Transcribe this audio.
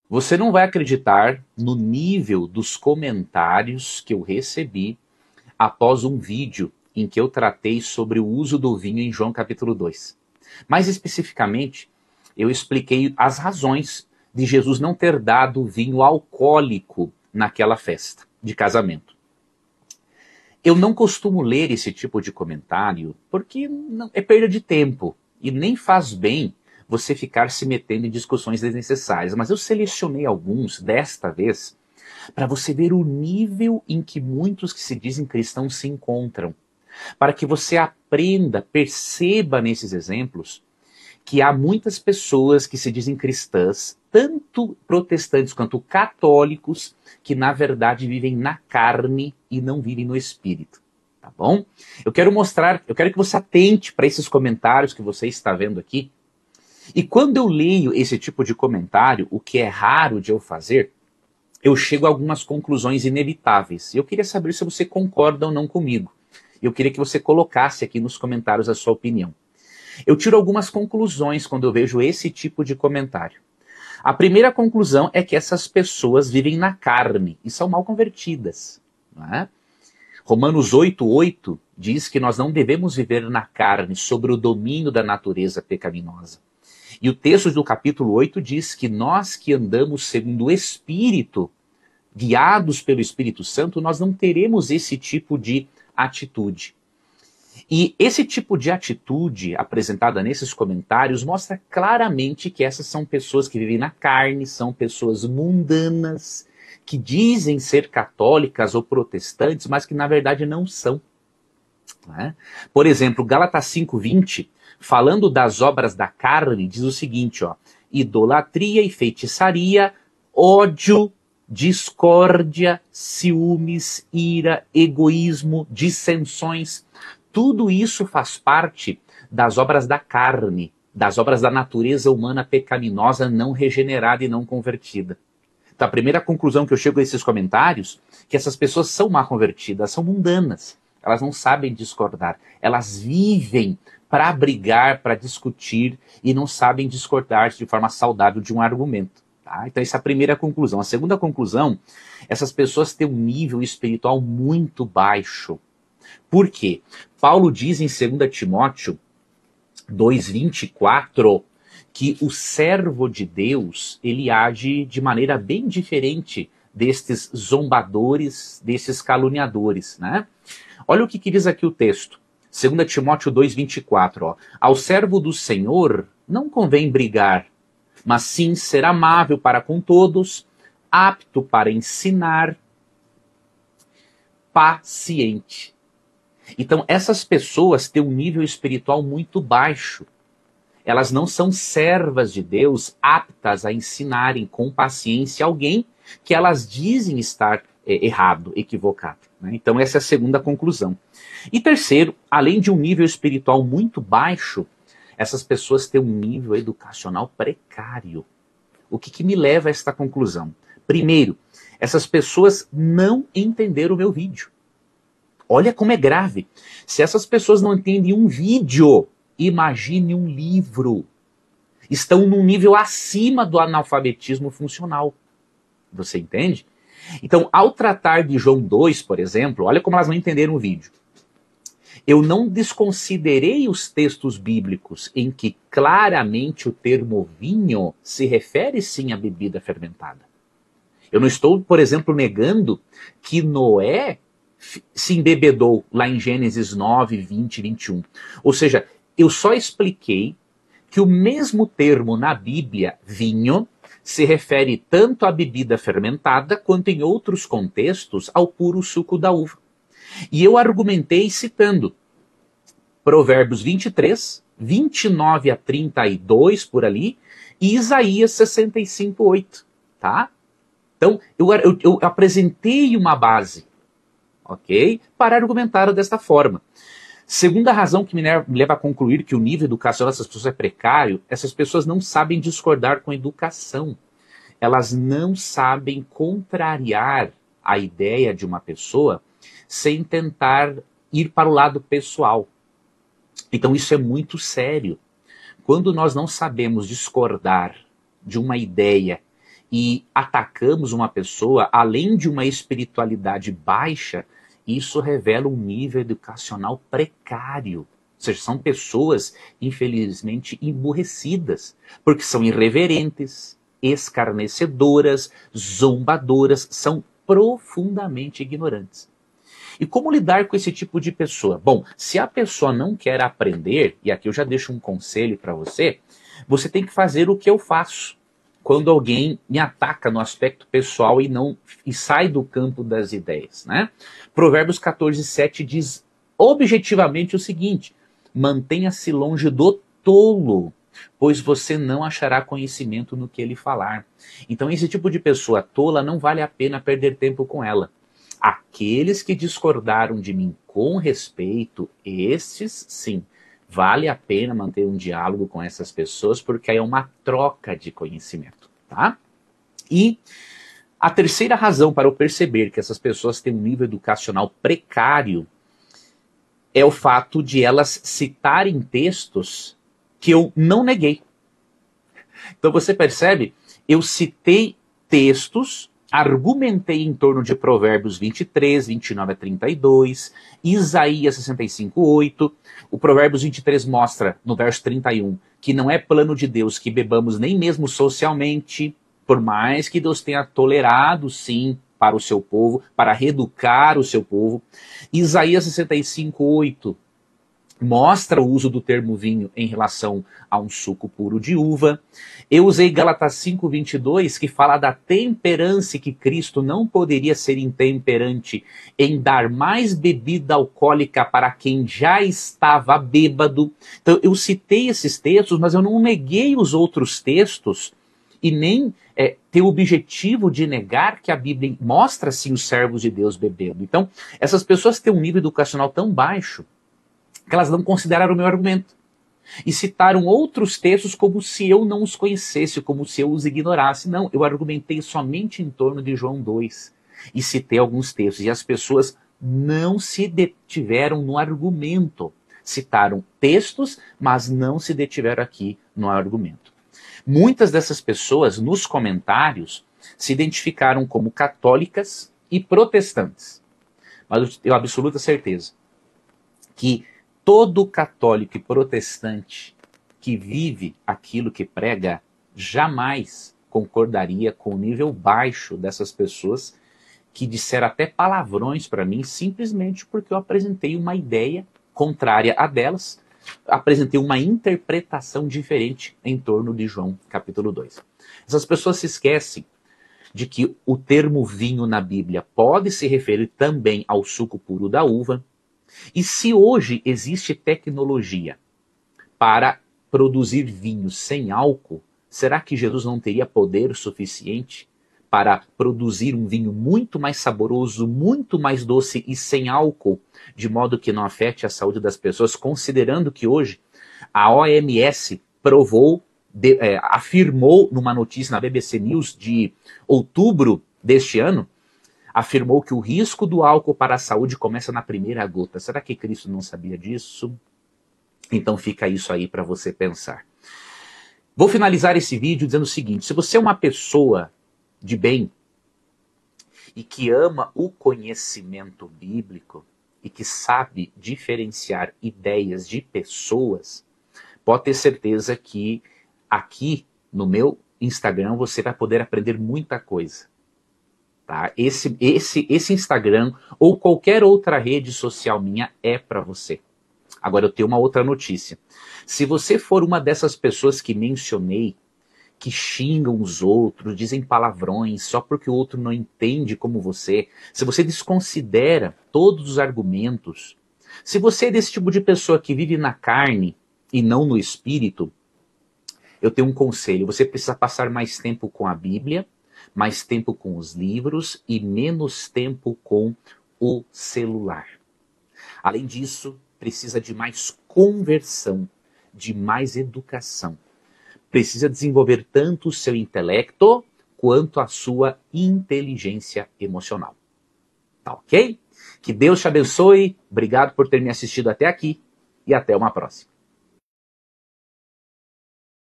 Você não vai acreditar no nível dos comentários que eu recebi após um vídeo em que eu tratei sobre o uso do vinho em João capítulo 2. Mais especificamente, eu expliquei as razões de Jesus não ter dado vinho alcoólico naquela festa de casamento. Eu não costumo ler esse tipo de comentário porque é perda de tempo e nem faz bem você ficar se metendo em discussões desnecessárias. Mas eu selecionei alguns desta vez para você ver o nível em que muitos que se dizem cristãos se encontram. Para que você aprenda, perceba nesses exemplos que há muitas pessoas que se dizem cristãs, tanto protestantes quanto católicos, que na verdade vivem na carne e não vivem no espírito. Tá bom? Eu quero que você atente para esses comentários que você está vendo aqui. E quando eu leio esse tipo de comentário, o que é raro de eu fazer, eu chego a algumas conclusões inevitáveis. Eu queria saber se você concorda ou não comigo. Eu queria que você colocasse aqui nos comentários a sua opinião. Eu tiro algumas conclusões quando eu vejo esse tipo de comentário. A primeira conclusão é que essas pessoas vivem na carne e são mal convertidas. Não é? Romanos 8:8 diz que nós não devemos viver na carne sob o domínio da natureza pecaminosa. E o texto do capítulo 8 diz que nós que andamos segundo o Espírito, guiados pelo Espírito Santo, nós não teremos esse tipo de atitude. E esse tipo de atitude apresentada nesses comentários mostra claramente que essas são pessoas que vivem na carne, são pessoas mundanas, que dizem ser católicas ou protestantes, mas que na verdade não são. Né? Por exemplo, Gálatas 5:20, falando das obras da carne, diz o seguinte, ó, idolatria e feitiçaria, ódio, discórdia, ciúmes, ira, egoísmo, dissensões, tudo isso faz parte das obras da carne, das obras da natureza humana pecaminosa, não regenerada e não convertida. Então a primeira conclusão que eu chego a esses comentários, que essas pessoas são mal convertidas, são mundanas. Elas não sabem discordar. Elas vivem para brigar, para discutir e não sabem discordar de forma saudável de um argumento. Tá? Então essa é a primeira conclusão. A segunda conclusão, essas pessoas têm um nível espiritual muito baixo. Por quê? Paulo diz em 2 Timóteo 2:24 que o servo de Deus, ele age de maneira bem diferente destes zombadores, desses caluniadores, né? Olha o que diz aqui o texto. 2 Timóteo 2:24, ó. Ao servo do Senhor não convém brigar, mas sim ser amável para com todos, apto para ensinar, paciente. Então, essas pessoas têm um nível espiritual muito baixo. Elas não são servas de Deus aptas a ensinarem com paciência alguém que elas dizem estar errado, equivocado. Né? Então, essa é a segunda conclusão. E terceiro, além de um nível espiritual muito baixo, essas pessoas têm um nível educacional precário. O que me leva a esta conclusão? Primeiro, essas pessoas não entenderam o meu vídeo. Olha como é grave. Se essas pessoas não entendem um vídeo, imagine um livro. Estão num nível acima do analfabetismo funcional. Você entende? Então, ao tratar de João 2, por exemplo, olha como elas não entenderam o vídeo. Eu não desconsiderei os textos bíblicos em que claramente o termo vinho se refere sim à bebida fermentada. Eu não estou, por exemplo, negando que Noé se embebedou lá em Gênesis 9, 20 e 21. Ou seja, eu só expliquei que o mesmo termo na Bíblia, vinho, se refere tanto à bebida fermentada quanto em outros contextos ao puro suco da uva. E eu argumentei citando Provérbios 23, 29 a 32 por ali, e Isaías 65:8, tá? Então, eu apresentei uma base, ok? Para argumentar desta forma. Segunda razão que me leva a concluir que o nível educacional dessas pessoas é precário, essas pessoas não sabem discordar com a educação. Elas não sabem contrariar a ideia de uma pessoa sem tentar ir para o lado pessoal. Então isso é muito sério. Quando nós não sabemos discordar de uma ideia e atacamos uma pessoa, além de uma espiritualidade baixa, isso revela um nível educacional precário. Ou seja, são pessoas, infelizmente, emburrecidas, porque são irreverentes, escarnecedoras, zombadoras, são profundamente ignorantes. E como lidar com esse tipo de pessoa? Bom, se a pessoa não quer aprender, e aqui eu já deixo um conselho para você, você tem que fazer o que eu faço quando alguém me ataca no aspecto pessoal e sai do campo das ideias, né? Provérbios 14:7 diz objetivamente o seguinte: mantenha-se longe do tolo, pois você não achará conhecimento no que ele falar. Então esse tipo de pessoa tola, não vale a pena perder tempo com ela. Aqueles que discordaram de mim com respeito, estes sim, vale a pena manter um diálogo com essas pessoas, porque aí é uma troca de conhecimento, tá? E a terceira razão para eu perceber que essas pessoas têm um nível educacional precário é o fato de elas citarem textos que eu não neguei. Então você percebe, eu citei textos, argumentei em torno de Provérbios 23, 29 a 32, Isaías 65:8. O Provérbios 23 mostra, no verso 31, que não é plano de Deus que bebamos nem mesmo socialmente, por mais que Deus tenha tolerado, sim, para o seu povo, para reeducar o seu povo. Isaías 65:8 mostra o uso do termo vinho em relação a um suco puro de uva. Eu usei Gálatas 5:22, que fala da temperança, que Cristo não poderia ser intemperante em dar mais bebida alcoólica para quem já estava bêbado. Então eu citei esses textos, mas eu não neguei os outros textos e nem ter o objetivo de negar que a Bíblia mostra sim os servos de Deus bebendo. Então essas pessoas têm um nível educacional tão baixo que elas não consideraram o meu argumento. E citaram outros textos como se eu não os conhecesse, como se eu os ignorasse. Não, eu argumentei somente em torno de João 2. E citei alguns textos. E as pessoas não se detiveram no argumento. Citaram textos, mas não se detiveram aqui no argumento. Muitas dessas pessoas, nos comentários, se identificaram como católicas e protestantes. Mas eu tenho absoluta certeza que todo católico e protestante que vive aquilo que prega jamais concordaria com o nível baixo dessas pessoas que disseram até palavrões para mim simplesmente porque eu apresentei uma ideia contrária a delas, apresentei uma interpretação diferente em torno de João capítulo 2. Essas pessoas se esquecem de que o termo vinho na Bíblia pode se referir também ao suco puro da uva. E se hoje existe tecnologia para produzir vinhos sem álcool, será que Jesus não teria poder suficiente para produzir um vinho muito mais saboroso, muito mais doce e sem álcool, de modo que não afete a saúde das pessoas, considerando que hoje a OMS afirmou numa notícia na BBC News de outubro deste ano, afirmou que o risco do álcool para a saúde começa na primeira gota. Será que Cristo não sabia disso? Então fica isso aí para você pensar. Vou finalizar esse vídeo dizendo o seguinte: se você é uma pessoa de bem e que ama o conhecimento bíblico e que sabe diferenciar ideias de pessoas, pode ter certeza que aqui no meu Instagram você vai poder aprender muita coisa. Tá? Esse Instagram ou qualquer outra rede social minha é para você. Agora eu tenho uma outra notícia. Se você for uma dessas pessoas que mencionei, que xingam os outros, dizem palavrões só porque o outro não entende como você, se você desconsidera todos os argumentos, se você é desse tipo de pessoa que vive na carne e não no espírito, eu tenho um conselho: você precisa passar mais tempo com a Bíblia, mais tempo com os livros e menos tempo com o celular. Além disso, precisa de mais conversão, de mais educação. Precisa desenvolver tanto o seu intelecto quanto a sua inteligência emocional. Tá ok? Que Deus te abençoe. Obrigado por ter me assistido até aqui e até uma próxima.